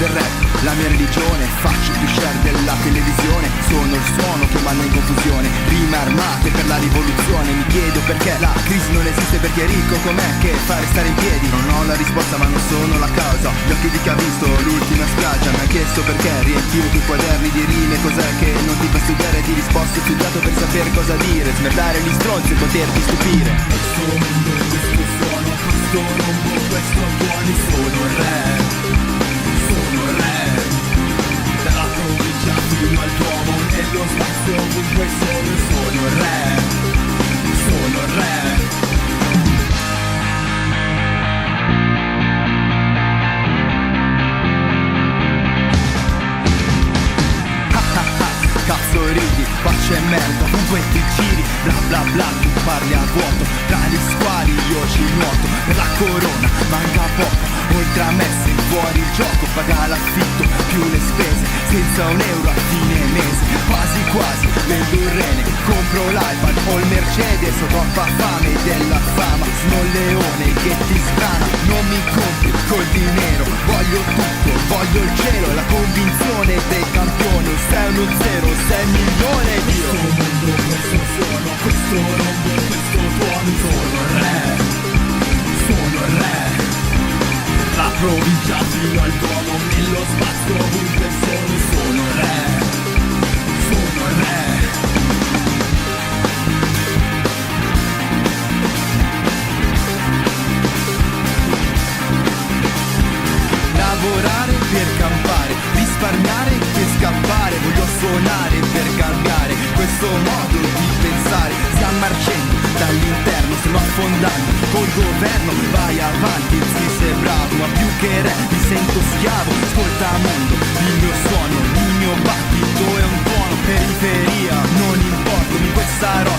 il rap, la mia religione, faccio più share della televisione, sono il suono che manda in confusione, rime armate per la rivoluzione. Mi chiedo perché la crisi non esiste, perché ricco com'è che fa restare in piedi. Non ho la risposta ma non sono la causa, gli occhi di chi ha visto l'ultima spiaggia mi ha chiesto perché riempivo i tuoi quaderni di rime. Cos'è che non ti fa studiare? Ti risposto, ho studiato per sapere cosa dire, smerdare gli stronzi e poterti stupire. Questo mondo, questo suono, questo rombo, questo tuono, sono il re, sono il re. Dalla provincia fino al Duomo, nello spazio ovunque sono il re, sono il re. Cazzo ridi, faccia e merda, ovunque ti giri, bla bla bla, tu parli a vuoto, tra gli squali io ci nuoto, per la corona manca poco, oltre a me sei fuori il gioco, paga l'affitto più le spese, senza un euro a fine mese, quasi quasi vendo il rene, compro l'iPad o il Mercedes, ho troppa fame della fama, sono il leone che ti sbrana, non mi compri col dinero, voglio tutto, voglio il cielo, la convinzione dei campioni, sei uno zero, sei milione di io. Questo mondo, questo suono, questo rombo, questo tuono, sono il re, sono il re. La provincia fino al Duomo, nello spazio ovunque sono il re, sono il re. Lavorare per campare, risparmiare per scappare, voglio suonare per cambiare questo modo di pensare. Stiamo marcendo dall'interno, stiamo affondando col governo, vai avanti, sì sei bravo, ma più che re mi sento schiavo. Ascolta mondo, il mio suono, il mio battito è un tuono, periferia, non importa, in questa roba